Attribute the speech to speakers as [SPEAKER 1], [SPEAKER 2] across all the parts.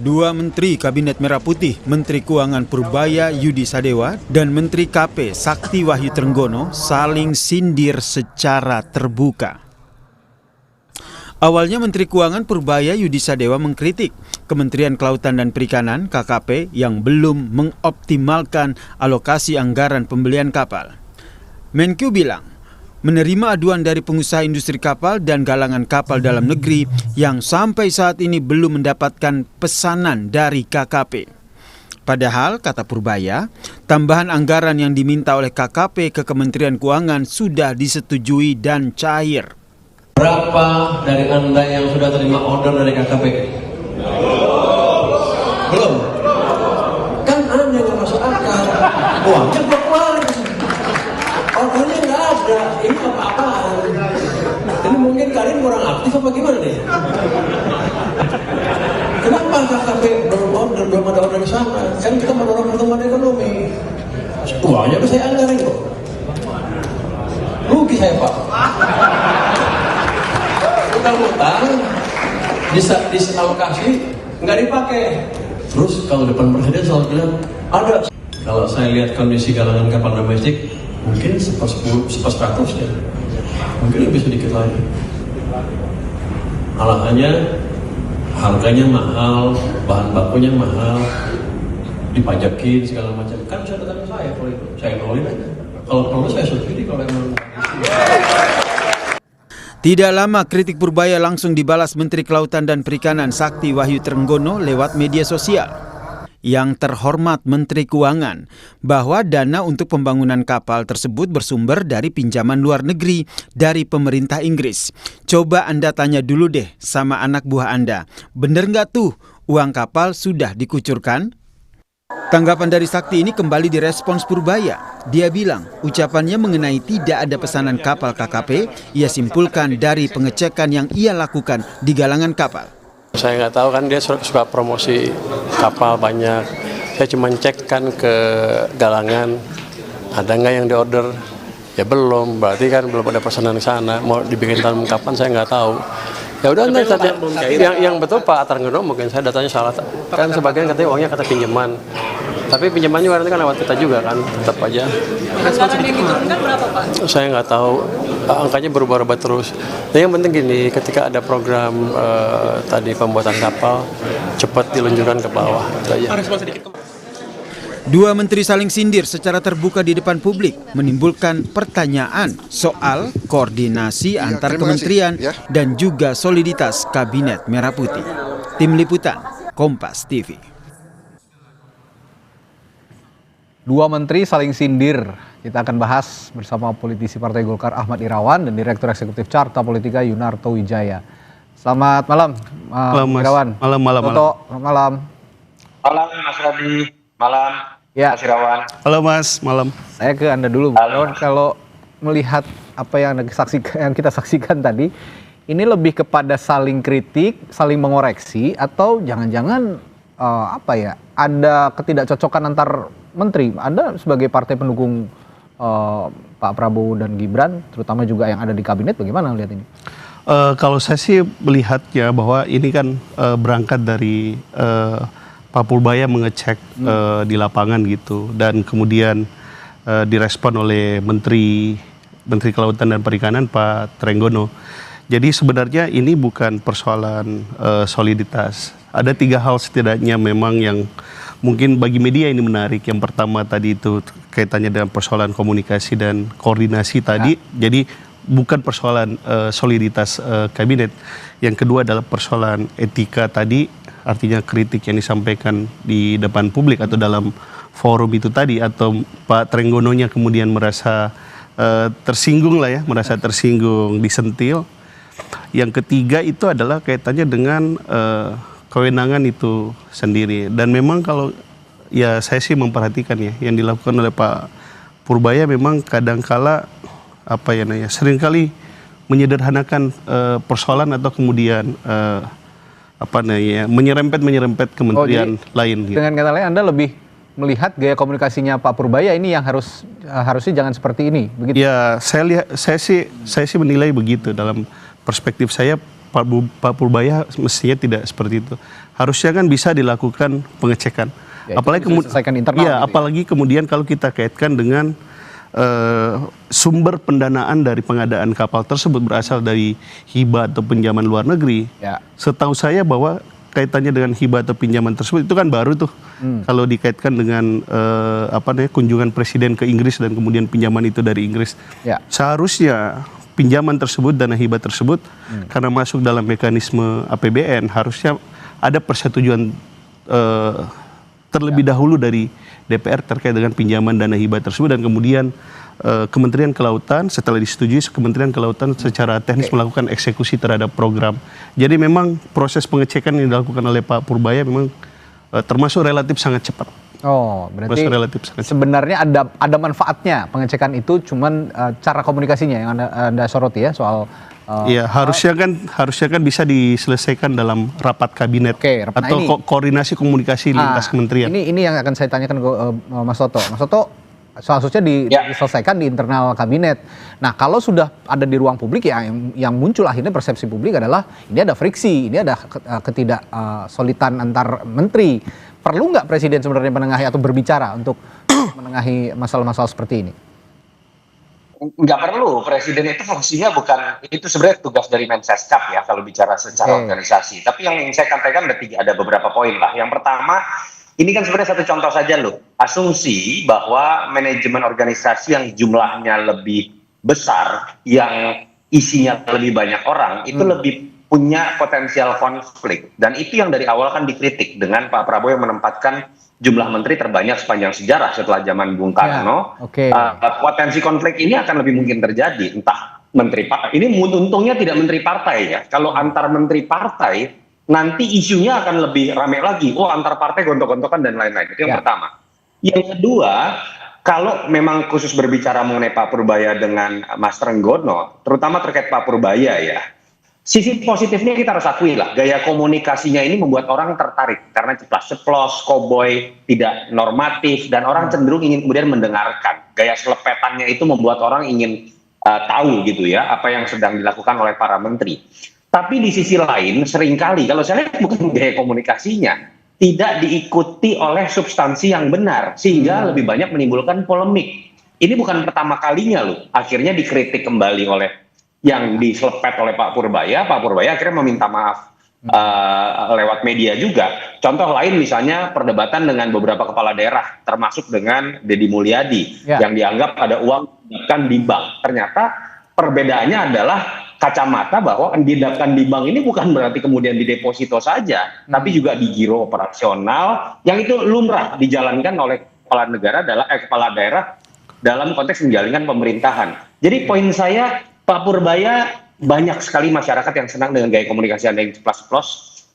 [SPEAKER 1] Dua Menteri Kabinet Merah Putih, Menteri Keuangan Purbaya Yudi Sadewa dan Menteri KP Sakti Wahyu Trenggono saling sindir secara terbuka. Awalnya Menteri Keuangan Purbaya Yudi Sadewa mengkritik Kementerian Kelautan dan Perikanan (KKP) yang belum mengoptimalkan alokasi anggaran pembelian kapal. Menkyu bilang, menerima aduan dari pengusaha industri kapal dan galangan kapal dalam negeri yang sampai saat ini belum mendapatkan pesanan dari KKP. Padahal, kata Purbaya, tambahan anggaran yang diminta oleh KKP ke Kementerian Keuangan sudah disetujui dan cair.
[SPEAKER 2] Berapa dari Anda yang sudah terima order dari KKP? Belum? Kan Anda yang masuk akal. Uangnya belum keluar. Ordernya nggak ada. Ini apa-apaan? Ini mungkin kalian kurang aktif apa gimana nih? Kenapa KKP belum ada order di sana? Kan kita mendorong pertumbuhan ekonomi. Uangnya bisa saya anggarin kok. Rugi saya, Pak. Utang-utang disalokasi nggak dipakai. Terus kalau depan presiden selalu bilang ada. Kalau saya lihat kondisi galangan kapal domestik mungkin sepersperatus ya, mungkin lebih sedikit lagi. Alasannya harganya mahal, bahan bakunya mahal, dipajakin segala macam. Kan bisa datang saya kalau itu, saya nolin aja. Kalau perlu saya subsidi kalau emang.
[SPEAKER 1] Tidak lama kritik Purbaya langsung dibalas Menteri Kelautan dan Perikanan Sakti Wahyu Trenggono lewat media sosial. Yang terhormat Menteri Keuangan, bahwa dana untuk pembangunan kapal tersebut bersumber dari pinjaman luar negeri dari pemerintah Inggris. Coba Anda tanya dulu deh sama anak buah Anda, bener nggak tuh uang kapal sudah dikucurkan? Tanggapan dari Sakti ini kembali direspons Purbaya. Dia bilang ucapannya mengenai tidak ada pesanan kapal KKP ia simpulkan dari pengecekan yang ia lakukan di galangan kapal.
[SPEAKER 2] Saya nggak tahu kan dia suka promosi kapal banyak. Saya cuma cek kan ke galangan ada nggak yang diorder. Ya belum, berarti kan belum ada pesanan ke sana. Mau dibikin tahun kapan saya nggak tahu. Ya udah nanti yang betul Pak Trenggono mungkin saya datanya salah. Kan sebagian katanya uangnya kata pinjaman. Tapi pinjamannya nanti kan lewat kita juga kan, tetap aja.
[SPEAKER 3] Anggaran yang diturunkan berapa Pak?
[SPEAKER 2] Saya nggak tahu, angkanya berubah-ubah terus. Nah, yang penting gini, ketika ada program tadi pembuatan kapal, cepat diluncurkan ke bawah.
[SPEAKER 1] Dua menteri saling sindir secara terbuka di depan publik, menimbulkan pertanyaan soal koordinasi antar kementerian dan juga soliditas Kabinet Merah Putih. Tim Liputan, Kompas TV.
[SPEAKER 4] Dua menteri saling sindir. Kita akan bahas bersama politisi Partai Golkar Ahmad Irawan dan Direktur Eksekutif Carta Politika Yunarto Wijaya. Selamat malam, Irawan.
[SPEAKER 5] Malam.
[SPEAKER 4] Malam.
[SPEAKER 5] Malam, Mas Robi. Malam,
[SPEAKER 4] ya.
[SPEAKER 5] Mas Irawan.
[SPEAKER 6] Halo Mas, malam.
[SPEAKER 4] Saya ke Anda dulu, Mas Irawan. Kalau melihat apa yang kita saksikan tadi, ini lebih kepada saling kritik, saling mengoreksi, atau jangan-jangan ada ketidakcocokan antar menteri. Anda sebagai partai pendukung Pak Prabowo dan Gibran, terutama juga yang ada di kabinet, bagaimana melihat ini?
[SPEAKER 6] Kalau saya sih melihatnya bahwa ini kan berangkat dari Pak Purbaya mengecek di lapangan gitu, dan kemudian direspon oleh Menteri Kelautan dan Perikanan Pak Trenggono. Jadi sebenarnya ini bukan persoalan soliditas. Ada 3 hal setidaknya memang yang mungkin bagi media ini menarik. Yang pertama tadi itu kaitannya dengan persoalan komunikasi dan koordinasi tadi. Jadi bukan persoalan soliditas kabinet. Yang kedua adalah persoalan etika tadi, artinya kritik yang disampaikan di depan publik atau dalam forum itu tadi, atau Pak Trenggononya kemudian merasa tersinggung lah ya, merasa tersinggung, disentil. Yang ketiga itu adalah kaitannya dengan kewenangan itu sendiri. Dan memang kalau ya saya sih memperhatikan ya yang dilakukan oleh Pak Purbaya memang kadangkala seringkali menyederhanakan persoalan atau kemudian menyerempet kementerian lain. Gitu.
[SPEAKER 4] Dengan kata lain Anda lebih melihat gaya komunikasinya Pak Purbaya ini yang harusnya jangan seperti ini, begitu?
[SPEAKER 6] Ya, saya sih menilai begitu. Dalam perspektif saya, Pak Purbaya mestinya tidak seperti itu. Harusnya kan bisa dilakukan pengecekan.
[SPEAKER 4] Ya, apalagi selesaikan internal.
[SPEAKER 6] Ya,
[SPEAKER 4] gitu
[SPEAKER 6] apalagi kemudian kalau kita kaitkan dengan sumber pendanaan dari pengadaan kapal tersebut berasal dari hibah atau pinjaman luar negeri.
[SPEAKER 4] Ya.
[SPEAKER 6] Setahu saya bahwa kaitannya dengan hibah atau pinjaman tersebut itu kan baru tuh. Kalau dikaitkan dengan kunjungan presiden ke Inggris dan kemudian pinjaman itu dari Inggris.
[SPEAKER 4] Ya.
[SPEAKER 6] Seharusnya pinjaman tersebut, dana hibah tersebut karena masuk dalam mekanisme APBN harusnya ada persetujuan terlebih dahulu dari DPR terkait dengan pinjaman dana hibah tersebut dan kemudian Kementerian Kelautan setelah disetujui Kementerian Kelautan secara teknis melakukan eksekusi terhadap program. Jadi memang proses pengecekan yang dilakukan oleh Pak Purbaya memang termasuk relatif sangat cepat.
[SPEAKER 4] Oh, berarti
[SPEAKER 6] relatif sangat cepat.
[SPEAKER 4] sebenarnya ada manfaatnya pengecekan itu, cuman cara komunikasinya yang anda soroti ya soal.
[SPEAKER 6] Iya, harusnya kan bisa diselesaikan dalam rapat kabinet
[SPEAKER 4] rapat
[SPEAKER 6] atau koordinasi komunikasi lintas kementerian.
[SPEAKER 4] Ini yang akan saya tanyakan ke Mas Toto. Mas Toto, seharusnya diselesaikan di internal kabinet. Nah, kalau sudah ada di ruang publik ya, yang muncul akhirnya persepsi publik adalah ini ada friksi, ini ada ketidaksolidan antar menteri. Perlu nggak Presiden sebenarnya menengahi atau berbicara untuk menengahi masalah-masalah seperti ini?
[SPEAKER 5] Nggak perlu, Presiden itu fungsinya bukan, itu sebenarnya tugas dari Mensescap ya kalau bicara secara organisasi. Tapi yang ingin saya sampaikan ada beberapa poin lah. Yang pertama, ini kan sebenarnya satu contoh saja loh. Asumsi bahwa manajemen organisasi yang jumlahnya lebih besar, yang isinya lebih banyak orang, itu lebih punya potensial konflik. Dan itu yang dari awal kan dikritik dengan Pak Prabowo yang menempatkan jumlah menteri terbanyak sepanjang sejarah setelah zaman Bung Karno. Potensi konflik ini akan lebih mungkin terjadi. Entah menteri ini untungnya tidak menteri partai ya. Kalau antar menteri partai, nanti isunya akan lebih ramai lagi. Oh, antar partai gontok-gontokan dan lain-lain. Itu yang pertama. Yang kedua, kalau memang khusus berbicara mengenai Pak Purbaya dengan Mas Trenggono, terutama terkait Pak Purbaya ya, sisi positifnya kita harus akui lah, gaya komunikasinya ini membuat orang tertarik karena ceplas-ceplos, koboi, tidak normatif, dan orang cenderung ingin kemudian mendengarkan. Gaya selepetannya itu membuat orang ingin tahu gitu ya, apa yang sedang dilakukan oleh para menteri. Tapi di sisi lain, seringkali, kalau saya lihat bukan gaya komunikasinya, tidak diikuti oleh substansi yang benar, sehingga lebih banyak menimbulkan polemik. Ini bukan pertama kalinya loh, akhirnya dikritik kembali oleh yang diselepet oleh Pak Purbaya akhirnya meminta maaf lewat media juga. Contoh lain misalnya perdebatan dengan beberapa kepala daerah, termasuk dengan Deddy Mulyadi, yang dianggap ada uang didapatkan di bank. Ternyata perbedaannya adalah kacamata bahwa didapatkan di bank ini bukan berarti kemudian dideposito saja, tapi juga di giro operasional, yang itu lumrah dijalankan oleh kepala daerah dalam konteks menjalankan pemerintahan. Jadi poin saya, Pak Purbaya, banyak sekali masyarakat yang senang dengan gaya komunikasi Anda yang ceplas-ceplos.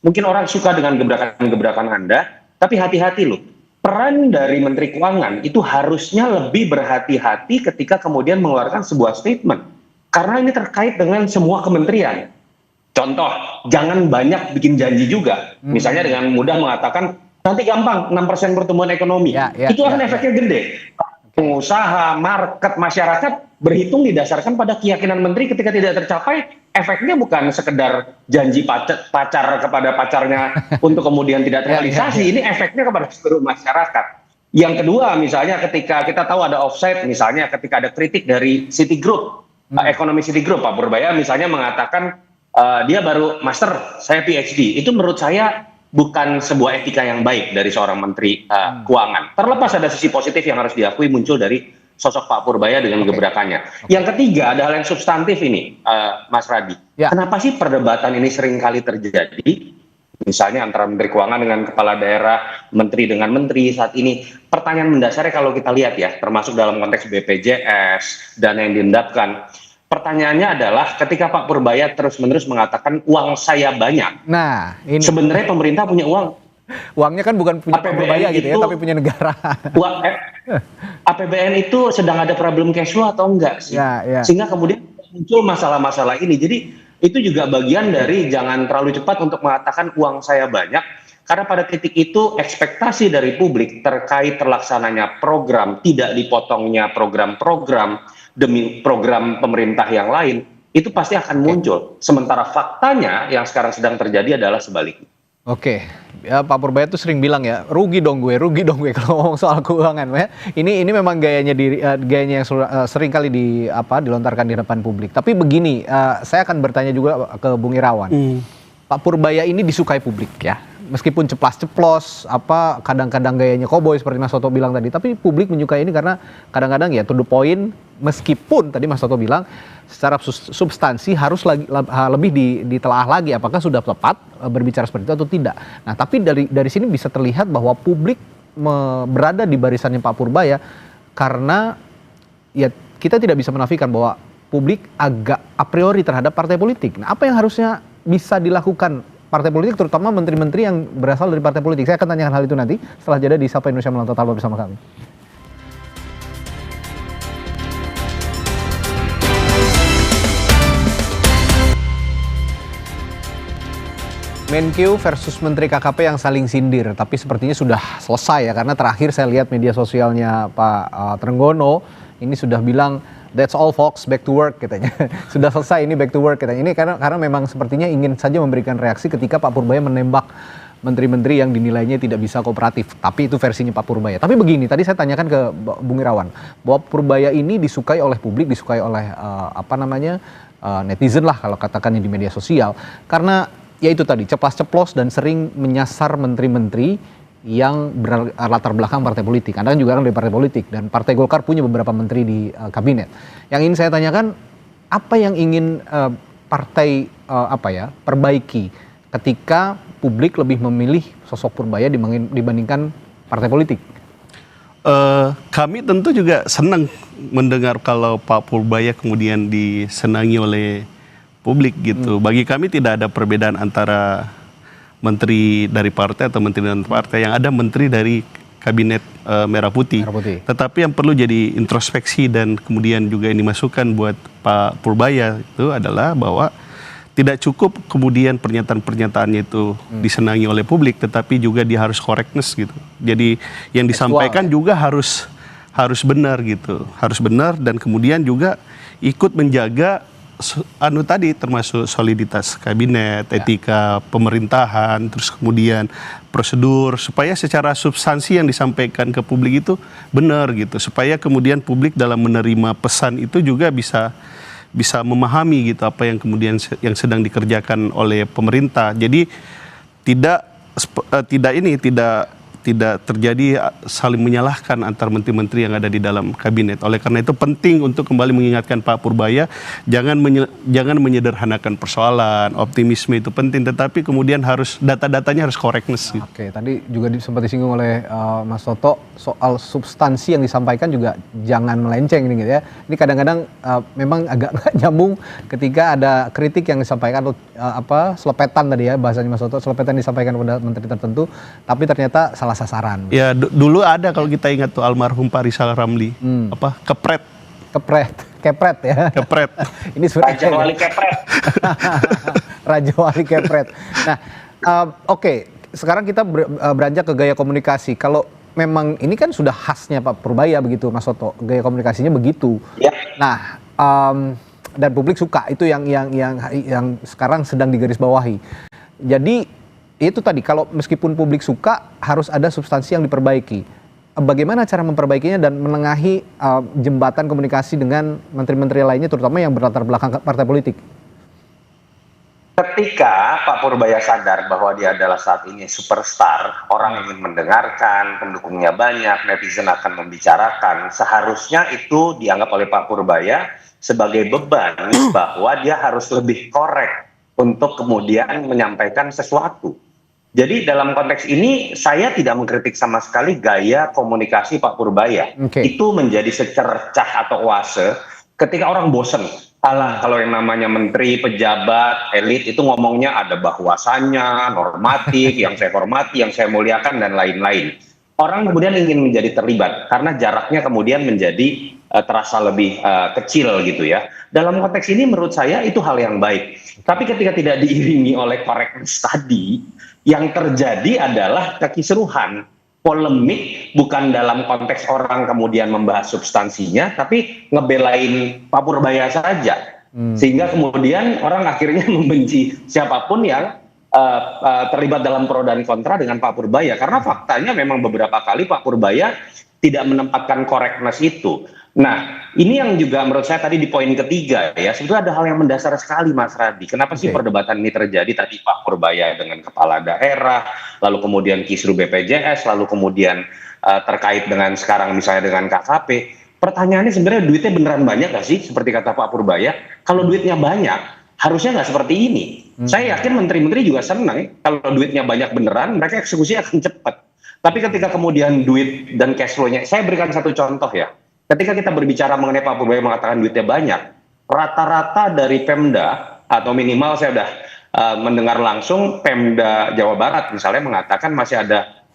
[SPEAKER 5] Mungkin orang suka dengan gebrakan-gebrakan Anda, tapi hati-hati loh. Peran dari Menteri Keuangan itu harusnya lebih berhati-hati ketika kemudian mengeluarkan sebuah statement. Karena ini terkait dengan semua kementerian. Contoh, jangan banyak bikin janji juga. Misalnya dengan mudah mengatakan, nanti gampang 6% pertumbuhan ekonomi. Itu akan efeknya gede. Pengusaha, market, masyarakat berhitung didasarkan pada keyakinan menteri. Ketika tidak tercapai, efeknya bukan sekedar janji pacar kepada pacarnya untuk kemudian tidak terrealisasi. Ini efeknya kepada seluruh masyarakat. Yang kedua, misalnya ketika kita tahu ada offside, misalnya ketika ada kritik dari Citigroup, ekonomi Citigroup, Pak Purbaya misalnya mengatakan dia baru master, saya PhD. Itu menurut saya bukan sebuah etika yang baik dari seorang menteri keuangan. Terlepas ada sisi positif yang harus diakui muncul dari sosok Pak Purbaya dengan gebrakannya. Yang ketiga, ada hal yang substantif ini, Mas Radi. Kenapa sih perdebatan ini seringkali terjadi? Misalnya antara Menteri Keuangan dengan kepala daerah, menteri dengan menteri saat ini. Pertanyaan mendasarnya kalau kita lihat ya, termasuk dalam konteks BPJS, dana yang diendapkan. Pertanyaannya adalah ketika Pak Purbaya terus-menerus mengatakan uang saya banyak.
[SPEAKER 4] Nah, ini
[SPEAKER 5] sebenarnya pemerintah punya uang.
[SPEAKER 4] Uangnya kan bukan punya Pak Purbaya gitu ya, tapi punya negara.
[SPEAKER 5] APBN itu sedang ada problem cash flow atau enggak sih? Sehingga kemudian muncul masalah-masalah ini. Jadi itu juga bagian dari jangan terlalu cepat untuk mengatakan uang saya banyak. Karena pada titik itu ekspektasi dari publik terkait terlaksananya program, tidak dipotongnya program-program demi program pemerintah yang lain, itu pasti akan muncul. Sementara faktanya yang sekarang sedang terjadi adalah sebaliknya.
[SPEAKER 4] Oke, ya Pak Purbaya tuh sering bilang ya, rugi dong gue kalau ngomong soal keuangan. Ya. Ini memang gayanya yang sering kali dilontarkan di depan publik. Tapi begini, saya akan bertanya juga ke Bung Irawan. Pak Purbaya ini disukai publik ya. Meskipun ceplas-ceplos, kadang-kadang gayanya koboi seperti Mas Toto bilang tadi, tapi publik menyukai ini karena kadang-kadang ya to the point, meskipun tadi Mas Toto bilang secara substansi harus lebih ditelaah lagi apakah sudah tepat berbicara seperti itu atau tidak. Nah, tapi dari sini bisa terlihat bahwa publik berada di barisannya Pak Purbaya karena ya kita tidak bisa menafikan bahwa publik agak a priori terhadap partai politik. Nah, apa yang harusnya bisa dilakukan partai politik, terutama menteri-menteri yang berasal dari partai politik? Saya akan tanyakan hal itu nanti setelah jeda di Sapa Indonesia Malam Total bersama kami. Menkyu versus Menteri KKP yang saling sindir, tapi sepertinya sudah selesai ya, karena terakhir saya lihat media sosialnya Pak Trenggono ini sudah bilang that's all folks, back to work katanya. Sudah selesai ini, back to work katanya. Ini karena memang sepertinya ingin saja memberikan reaksi ketika Pak Purbaya menembak menteri-menteri yang dinilainya tidak bisa kooperatif. Tapi itu versinya Pak Purbaya. Tapi begini, tadi saya tanyakan ke Bung Irawan bahwa Purbaya ini disukai oleh publik, disukai oleh netizen lah kalau katakannya di media sosial, karena ya itu tadi ceplas-ceplos dan sering menyasar menteri-menteri yang berlatar belakang partai politik. Anda kan juga kan dari partai politik dan Partai Golkar punya beberapa menteri di kabinet. Yang ingin saya tanyakan, apa yang ingin partai perbaiki ketika publik lebih memilih sosok Purbaya dibandingkan partai politik?
[SPEAKER 6] Kami tentu juga senang mendengar kalau Pak Purbaya kemudian disenangi oleh publik gitu. Bagi kami tidak ada perbedaan antara menteri dari partai atau menteri non partai. Yang ada menteri dari kabinet Merah Putih. Tetapi yang perlu jadi introspeksi dan kemudian juga ini masukan buat Pak Purbaya itu adalah bahwa tidak cukup kemudian pernyataan-pernyataannya itu disenangi oleh publik, tetapi juga dia harus correctness gitu. Jadi yang disampaikan juga harus benar gitu, harus benar dan kemudian juga ikut menjaga tadi termasuk soliditas kabinet, etika pemerintahan, terus kemudian prosedur supaya secara substansi yang disampaikan ke publik itu benar gitu, supaya kemudian publik dalam menerima pesan itu juga bisa memahami gitu apa yang kemudian yang sedang dikerjakan oleh pemerintah. Jadi tidak terjadi saling menyalahkan antar menteri-menteri yang ada di dalam kabinet. Oleh karena itu penting untuk kembali mengingatkan Pak Purbaya jangan menyederhanakan persoalan, optimisme itu penting, tetapi kemudian harus data-datanya harus correctness. Gitu.
[SPEAKER 4] Oke, tadi juga sempat disinggung oleh Mas Toto soal substansi yang disampaikan juga jangan melenceng ini gitu ya. Ini kadang-kadang memang agak nggak nyambung ketika ada kritik yang disampaikan atau selepetan tadi ya bahasanya Mas Toto, selepetan disampaikan kepada menteri tertentu, tapi ternyata salah sasaran.
[SPEAKER 6] Ya dulu ada kalau kita ingat tuh almarhum Pak Rizal Ramli, kepret ya. Kepret.
[SPEAKER 4] Ini
[SPEAKER 5] Raja Wali Kepret.
[SPEAKER 4] Raja Wali Kepret. Nah, oke, sekarang kita beranjak ke gaya komunikasi. Kalau memang ini kan sudah khasnya Pak Purbaya begitu, Mas Soto, gaya komunikasinya begitu.
[SPEAKER 5] Ya.
[SPEAKER 4] Nah, dan publik suka itu yang sekarang sedang digarisbawahi. Jadi itu tadi, kalau meskipun publik suka harus ada substansi yang diperbaiki. Bagaimana cara memperbaikinya dan menengahi jembatan komunikasi dengan menteri-menteri lainnya, terutama yang berlatar belakang partai politik?
[SPEAKER 5] Ketika Pak Purbaya sadar bahwa dia adalah saat ini superstar, orang ingin mendengarkan, pendukungnya banyak, netizen akan membicarakan, seharusnya itu dianggap oleh Pak Purbaya sebagai beban bahwa dia harus lebih korek untuk kemudian menyampaikan sesuatu. Jadi dalam konteks ini saya tidak mengkritik sama sekali gaya komunikasi Pak Purbaya. Itu menjadi secercah atau oase ketika orang bosen. Kalau yang namanya menteri, pejabat, elit itu ngomongnya ada bahwasannya, normatif, yang saya hormati, yang saya muliakan, dan lain-lain. Orang kemudian ingin menjadi terlibat karena jaraknya kemudian menjadi terasa lebih kecil gitu ya. Dalam konteks ini menurut saya itu hal yang baik. Tapi ketika tidak diiringi oleh correctness tadi, yang terjadi adalah kekisruhan, polemik, bukan dalam konteks orang kemudian membahas substansinya, tapi ngebelain Pak Purbaya saja. Sehingga kemudian orang akhirnya membenci siapapun yang terlibat dalam pro dan kontra dengan Pak Purbaya, karena faktanya memang beberapa kali Pak Purbaya tidak menempatkan correctness itu. Nah, ini yang juga menurut saya tadi di poin ketiga ya, sebetulnya ada hal yang mendasar sekali Mas Radi. Kenapa sih perdebatan ini terjadi? Tadi Pak Purbaya dengan kepala daerah, lalu kemudian Kisru BPJS, lalu kemudian terkait dengan sekarang misalnya dengan KKP. Pertanyaannya sebenarnya duitnya beneran banyak nggak sih? Seperti kata Pak Purbaya, kalau duitnya banyak, harusnya nggak seperti ini. Saya yakin menteri-menteri juga senang kalau duitnya banyak beneran, mereka eksekusi akan cepat. Tapi ketika kemudian duit dan cash flow-nya, saya berikan satu contoh ya. Ketika kita berbicara mengenai Pak Purbaya mengatakan duitnya banyak, rata-rata dari Pemda, atau minimal saya sudah mendengar langsung Pemda Jawa Barat misalnya mengatakan masih ada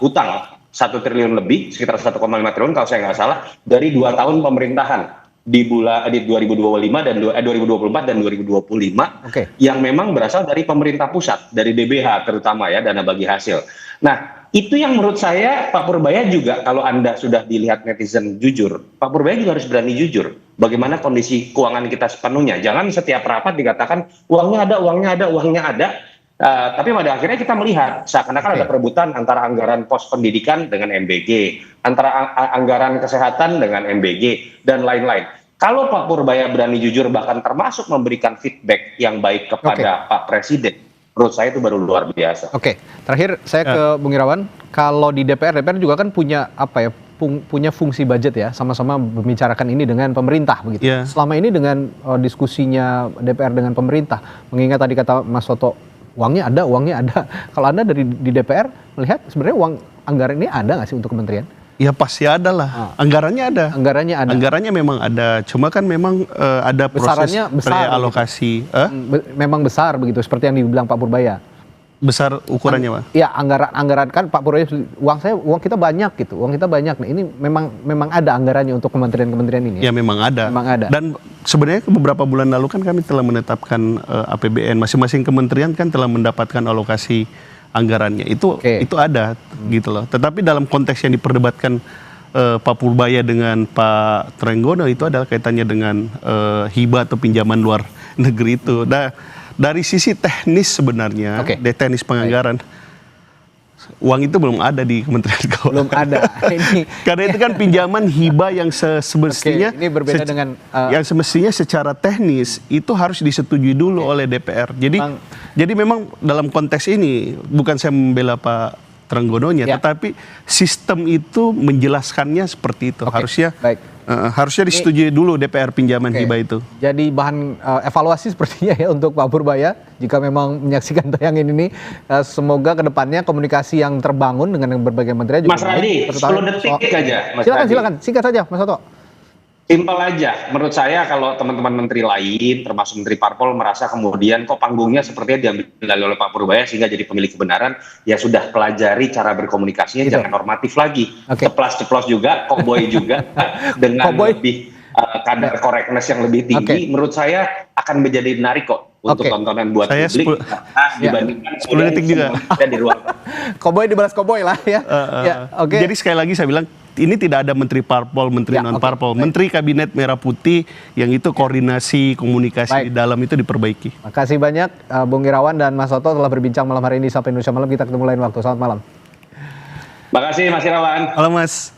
[SPEAKER 5] hutang 1 triliun lebih, sekitar 1,5 triliun kalau saya nggak salah, dari 2 tahun pemerintahan. Di 2025 dan 2024 dan 2025 yang memang berasal dari pemerintah pusat, dari DBH terutama ya, dana bagi hasil. Nah, itu yang menurut saya Pak Purbaya juga, kalau Anda sudah dilihat netizen jujur, Pak Purbaya juga harus berani jujur bagaimana kondisi keuangan kita sepenuhnya. Jangan setiap rapat dikatakan uangnya ada, uangnya ada, uangnya ada. Tapi pada akhirnya kita melihat seakan-akan ada perebutan antara anggaran pos pendidikan dengan MBG, antara anggaran kesehatan dengan MBG, dan lain-lain. Kalau Pak Purbaya berani jujur bahkan termasuk memberikan feedback yang baik kepada Pak Presiden, menurut saya itu baru luar biasa.
[SPEAKER 4] Terakhir saya ke Bung Irawan. Kalau di DPR juga kan punya punya fungsi budget ya, sama-sama membicarakan ini dengan pemerintah begitu. Selama ini dengan diskusinya DPR dengan pemerintah, mengingat tadi kata Mas Soto, uangnya ada. Kalau Anda di DPR melihat sebenarnya uang anggaran ini ada nggak sih untuk kementerian?
[SPEAKER 6] Ya pasti ada lah. Anggarannya ada. Anggarannya memang ada. Cuma kan memang ada proses realokasi.
[SPEAKER 4] Memang besar begitu, seperti yang dibilang Pak Purbaya.
[SPEAKER 6] Besar ukurannya, Pak?
[SPEAKER 4] Iya, anggaran kan Pak Purbaya, uang kita banyak gitu. Uang kita banyak. Nah, ini memang ada anggarannya untuk kementerian-kementerian ini.
[SPEAKER 6] Ya memang ada. Dan sebenarnya beberapa bulan lalu kan kami telah menetapkan APBN. Masing-masing kementerian kan telah mendapatkan alokasi anggarannya. Itu ada gitu loh. Tetapi dalam konteks yang diperdebatkan Pak Purbaya dengan Pak Trenggono itu adalah kaitannya dengan hibah atau pinjaman luar negeri itu. Dari sisi teknis sebenarnya, dari teknis penganggaran, uang itu belum ada di Kementerian Keuangan.
[SPEAKER 4] Belum ada.
[SPEAKER 6] Karena itu kan pinjaman hibah yang semestinya
[SPEAKER 4] ini berbeda dengan
[SPEAKER 6] yang semestinya secara teknis itu harus disetujui dulu oleh DPR. Jadi memang dalam konteks ini bukan saya membela Pak Trenggononya, tetapi sistem itu menjelaskannya seperti itu. Harusnya disetujui dulu DPR pinjaman hibah itu.
[SPEAKER 4] Jadi bahan evaluasi sepertinya ya untuk Pak Purbaya jika memang menyaksikan tayangan ini. Semoga kedepannya komunikasi yang terbangun dengan berbagai menteri juga.
[SPEAKER 5] Mas Radi, 10 detik aja.
[SPEAKER 4] Silakan, singkat saja Mas Soto.
[SPEAKER 5] Simpel aja, menurut saya kalau teman-teman menteri lain, termasuk menteri parpol merasa kemudian kok panggungnya sepertinya diambil oleh Pak Purbaya sehingga jadi pemilik kebenaran, ya sudah pelajari cara berkomunikasinya, jangan normatif lagi. Ceplas-ceplos juga, koboi juga, dengan lebih kadar correctness yang lebih tinggi, menurut saya akan menjadi menarik kok untuk tontonan buat
[SPEAKER 6] saya
[SPEAKER 5] publik dibandingkan
[SPEAKER 6] 10 detik juga
[SPEAKER 5] di ruang.
[SPEAKER 4] Koboi dibalas koboi lah ya.
[SPEAKER 6] Jadi sekali lagi saya bilang, ini tidak ada menteri parpol, menteri non-parpol, menteri kabinet merah putih yang itu koordinasi, komunikasi di dalam itu diperbaiki.
[SPEAKER 4] Makasih banyak Bung Irawan dan Mas Soto telah berbincang malam hari ini. Sampai Indonesia Malam, kita ketemu lain waktu. Selamat malam.
[SPEAKER 5] Makasih Mas Irawan.
[SPEAKER 6] Halo Mas.